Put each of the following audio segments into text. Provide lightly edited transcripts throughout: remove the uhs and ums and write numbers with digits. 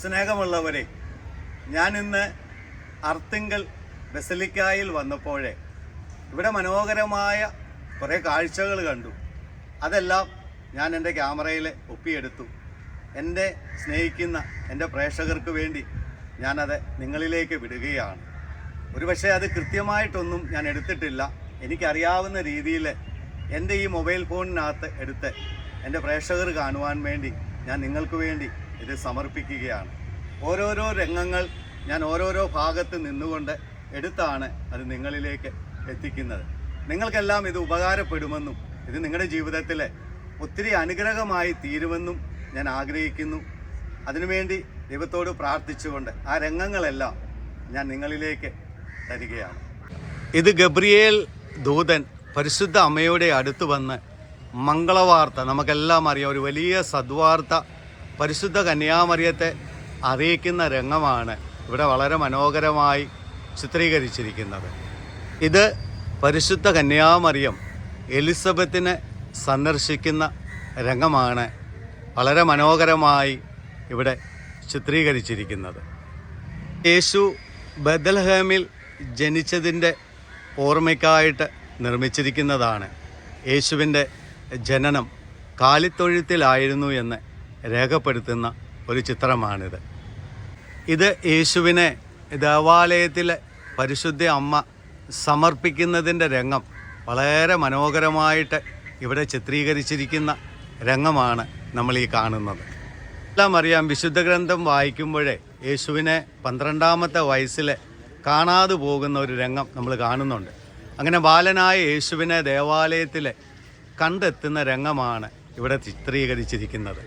സ്നേഹമുള്ളവരെ, ഞാനിന്ന് അർത്തിങ്കൽ ബസലിക്കായിൽ വന്നപ്പോഴേ ഇവിടെ മനോഹരമായ കുറേ കാഴ്ചകൾ കണ്ടു. അതെല്ലാം ഞാൻ എൻ്റെ ക്യാമറയിൽ ഒപ്പിയെടുത്തു. എന്നെ സ്നേഹിക്കുന്ന എൻ്റെ പ്രേക്ഷകർക്ക് വേണ്ടി ഞാനത് നിങ്ങളിലേക്ക് വിടുകയാണ്. ഒരുപക്ഷെ അത് കൃത്യമായിട്ടൊന്നും ഞാൻ എടുത്തിട്ടില്ല. എനിക്കറിയാവുന്ന രീതിയിൽ എൻ്റെ ഈ മൊബൈൽ ഫോണിനകത്ത് എടുത്ത് എൻ്റെ പ്രേക്ഷകർ കാണുവാൻ വേണ്ടി ഞാൻ നിങ്ങൾക്ക് വേണ്ടി ഇത് സമർപ്പിക്കുകയാണ്. ഓരോരോ രംഗങ്ങൾ ഞാൻ ഓരോരോ ഭാഗത്ത് നിന്നുകൊണ്ട് എടുത്താണ് അത് നിങ്ങളിലേക്ക് എത്തിക്കുന്നത്. നിങ്ങൾക്കെല്ലാം ഇത് ഉപകാരപ്പെടുമെന്നും ഇത് നിങ്ങളുടെ ജീവിതത്തിൽ ഒത്തിരി അനുഗ്രഹമായി തീരുമെന്നും ഞാൻ ആഗ്രഹിക്കുന്നു. അതിനുവേണ്ടി ദൈവത്തോട് പ്രാർത്ഥിച്ചുകൊണ്ട് ആ രംഗങ്ങളെല്ലാം ഞാൻ നിങ്ങളിലേക്ക് തരികയാണ്. ഇത് ഗബ്രിയേൽ ദൂതൻ പരിശുദ്ധ അമ്മയുടെ അടുത്ത് വന്ന് മംഗളവാർത്ത, നമുക്കെല്ലാം അറിയാം, ഒരു വലിയ സദ്വാർത്ത പരിശുദ്ധ കന്യാമറിയത്തെ അറിയിക്കുന്ന രംഗമാണ് ഇവിടെ വളരെ മനോഹരമായി ചിത്രീകരിച്ചിരിക്കുന്നത്. ഇത് പരിശുദ്ധ കന്യാമറിയം എലിസബത്തിനെ സന്ദർശിക്കുന്ന രംഗമാണ് വളരെ മനോഹരമായി ഇവിടെ ചിത്രീകരിച്ചിരിക്കുന്നത്. യേശു ബെത്ലഹേമിൽ ജനിച്ചതിൻ്റെ ഓർമ്മയ്ക്കായിട്ട് നിർമ്മിച്ചിരിക്കുന്നതാണ്. യേശുവിൻ്റെ ജനനം കാലിത്തൊഴുത്തിലായിരുന്നു എന്ന് രേഖപ്പെടുത്തുന്ന ഒരു ചിത്രമാണിത്. ഇത് യേശുവിനെ ദേവാലയത്തിലെ പരിശുദ്ധ അമ്മ സമർപ്പിക്കുന്നതിൻ്റെ രംഗം വളരെ മനോഹരമായിട്ട് ഇവിടെ ചിത്രീകരിച്ചിരിക്കുന്ന രംഗമാണ് നമ്മൾ ഈ കാണുന്നത്. എല്ലാം അറിയാം, വിശുദ്ധ ഗ്രന്ഥം വായിക്കുമ്പോഴേ യേശുവിനെ 12ാമത്തെ വയസ്സിൽ കാണാതെ പോകുന്ന ഒരു രംഗം നമ്മൾ കാണുന്നുണ്ട്. അങ്ങനെ ബാലനായ യേശുവിനെ ദേവാലയത്തിൽ കണ്ടെത്തുന്ന രംഗമാണ് ഇവിടെ ചിത്രീകരിച്ചിരിക്കുന്നത്.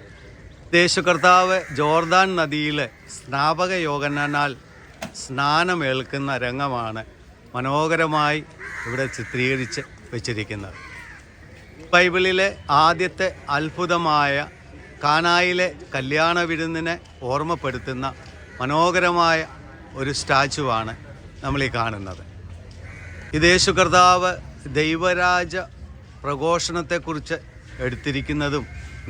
യേശു കർത്താവ് ജോർദാൻ നദിയിൽ സ്നാപക യോഹന്നാനാൽ സ്നാനമേൽക്കുന്ന രംഗമാണ് മനോഹരമായി ഇവിടെ ചിത്രീകരിച്ച് വച്ചിരിക്കുന്നത്. ബൈബിളിലെ ആദ്യത്തെ അത്ഭുതമായ കാനായിലെ കല്യാണ വിരുന്നിനെ ഓർമ്മപ്പെടുത്തുന്ന മനോഹരമായ ഒരു സ്റ്റാച്ചുവാണ് നമ്മളീ കാണുന്നത്. ഇത് യേശു കർത്താവ് ദൈവരാജ പ്രഘോഷണത്തെക്കുറിച്ച് എടുത്തിരിക്കുന്നതും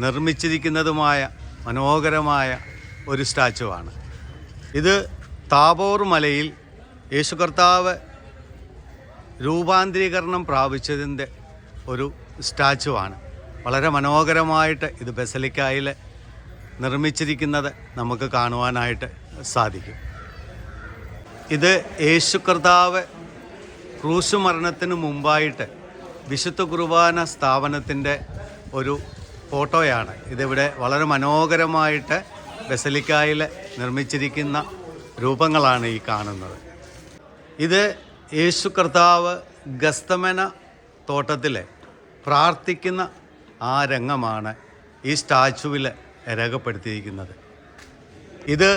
നിർമ്മിച്ചിരിക്കുന്നതുമായ മനോഹരമായ ഒരു സ്റ്റാച്ചുവാണ്. ഇത് താബോർ മലയിൽ യേശു കർത്താവ് രൂപാന്തരീകരണം പ്രാപിച്ചതിൻ്റെ ഒരു സ്റ്റാച്ചുവാണ്. വളരെ മനോഹരമായിട്ട് ഇത് ബസലിക്കായിൽ നിർമ്മിച്ചിരിക്കുന്നത് നമുക്ക് കാണുവാനായിട്ട് സാധിക്കും. ഇത് യേശു കർത്താവ് ക്രൂശ് മരണത്തിന് മുമ്പായിട്ട് വിശുദ്ധ കുർബാന സ്ഥാപനത്തിൻ്റെ ഒരു ഫോട്ടോയാണ്. ഇതിവിടെ വളരെ മനോഹരമായിട്ട് ബസലിക്കായിൽ നിർമ്മിച്ചിരിക്കുന്ന രൂപങ്ങളാണ് ഈ കാണുന്നത്. ഇത് യേശു കർത്താവ് ഗസ്തമന തോട്ടത്തിൽ പ്രാർത്ഥിക്കുന്ന ആ രംഗമാണ് ഈ സ്റ്റാച്ചുവിൽ രേഖപ്പെടുത്തിയിരിക്കുന്നത്. ഇത്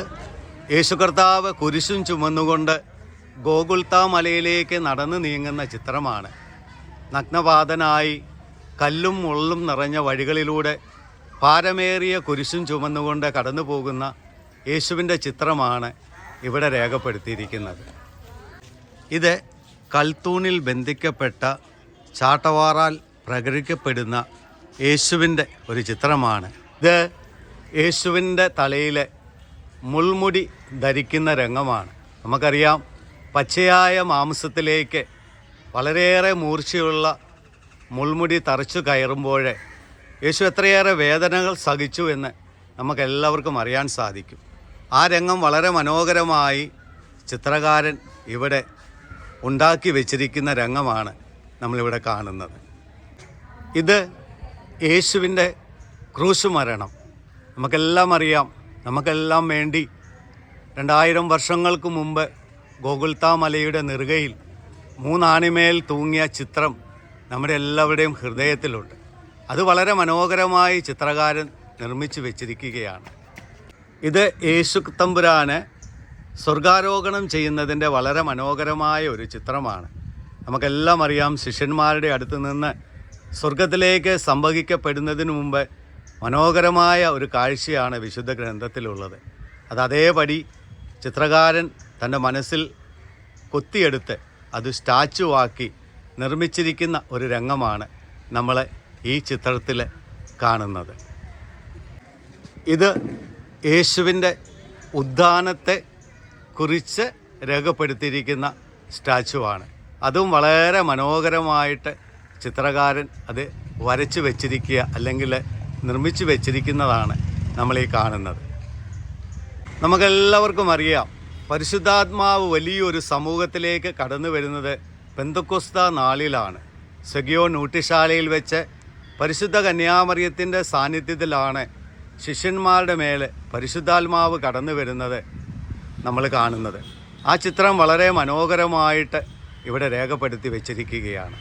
യേശു കർത്താവ് കുരിശും ചുമന്നുകൊണ്ട് ഗോകുൽത്താ മലയിലേക്ക് നടന്നു നീങ്ങുന്ന ചിത്രമാണ്. നഗ്നപാതനായി കല്ലും മുള്ളും നിറഞ്ഞ വഴികളിലൂടെ ഭാരമേറിയ കുരിശും ചുമന്നുകൊണ്ട് കടന്നു പോകുന്ന യേശുവിൻ്റെ ചിത്രമാണ് ഇവിടെ രേഖപ്പെടുത്തിയിരിക്കുന്നത്. ഇത് കൽത്തൂണിൽ ബന്ധിക്കപ്പെട്ട ചാട്ടവാറാൽ പ്രകടിക്കപ്പെടുന്ന യേശുവിൻ്റെ ഒരു ചിത്രമാണ്. ഇത് യേശുവിൻ്റെ തലയിൽ മുൾമുടി ധരിക്കുന്ന രംഗമാണ്. നമുക്കറിയാം, പച്ചയായ മാംസത്തിലേക്ക് വളരെയേറെ മൂർച്ചയുള്ള മുൾമുടി തറച്ചു കയറുമ്പോൾ യേശു എത്രയേറെ വേദനകൾ സഹിച്ചു എന്ന് നമുക്കെല്ലാവർക്കും അറിയാൻ സാധിക്കും. ആ രംഗം വളരെ മനോഹരമായി ചിത്രകാരൻ ഇവിടെ ഉണ്ടാക്കി വച്ചിരിക്കുന്ന രംഗമാണ് നമ്മളിവിടെ കാണുന്നത്. ഇത് യേശുവിൻ്റെ ക്രൂശ് മരണം. നമുക്കെല്ലാം അറിയാം, നമുക്കെല്ലാം വേണ്ടി 2000 വർഷങ്ങൾക്ക് മുമ്പ് ഗോകുൽത്താ മലയുടെ നെറുകയിൽ 3 ആണിമേൽ തൂങ്ങിയ ചിത്രം നമ്മുടെ എല്ലാവരുടെയും ഹൃദയത്തിലുണ്ട്. അത് വളരെ മനോഹരമായി ചിത്രകാരൻ നിർമ്മിച്ചു വെച്ചിരിക്കുകയാണ്. ഇത് യേശു തമ്പുരാനെ സ്വർഗാരോഹണം ചെയ്യുന്നതിൻ്റെ വളരെ മനോഹരമായ ഒരു ചിത്രമാണ്. നമുക്കെല്ലാം അറിയാം, ശിഷ്യന്മാരുടെ അടുത്ത് നിന്ന് സ്വർഗത്തിലേക്ക് സംവഹിക്കപ്പെടുന്നതിന് മുമ്പ് മനോഹരമായ ഒരു കാഴ്ചയാണ് വിശുദ്ധ ഗ്രന്ഥത്തിലുള്ളത്. അത് അതേപടി ചിത്രകാരൻ തൻ്റെ മനസ്സിൽ കൊത്തിയെടുത്ത് അത് സ്റ്റാച്ചുവാക്കി നിർമ്മിച്ചിരിക്കുന്ന ഒരു രംഗമാണ് നമ്മൾ ഈ ചിത്രത്തിൽ കാണുന്നത്. ഇത് യേശുവിൻ്റെ ഉദ്യാനത്തെ കുറിച്ച് രേഖപ്പെടുത്തിയിരിക്കുന്ന സ്റ്റാച്ചുവാണ്. അതും വളരെ മനോഹരമായിട്ട് ചിത്രകാരൻ അത് വരച്ച് വെച്ചിരിക്കുക അല്ലെങ്കിൽ നിർമ്മിച്ച് വെച്ചിരിക്കുന്നതാണ് നമ്മളീ കാണുന്നത്. നമുക്കെല്ലാവർക്കും അറിയാം, പരിശുദ്ധാത്മാവ് വലിയൊരു സമൂഹത്തിലേക്ക് കടന്നു വരുന്നത് പെന്തക്കോസ്ത നാളിലാണ്. സെഗിയോൻ ഊട്ടിശാലയിൽ വെച്ച് പരിശുദ്ധ കന്യാമറിയത്തിൻ്റെ സാന്നിധ്യത്തിലാണ് ശിഷ്യന്മാരുടെ മേൽ പരിശുദ്ധാത്മാവ് കടന്നു വരുന്നത് നമ്മൾ കാണുന്നത്. ആ ചിത്രം വളരെ മനോഹരമായിട്ട് ഇവിടെ രേഖപ്പെടുത്തി വെച്ചിരിക്കുകയാണ്.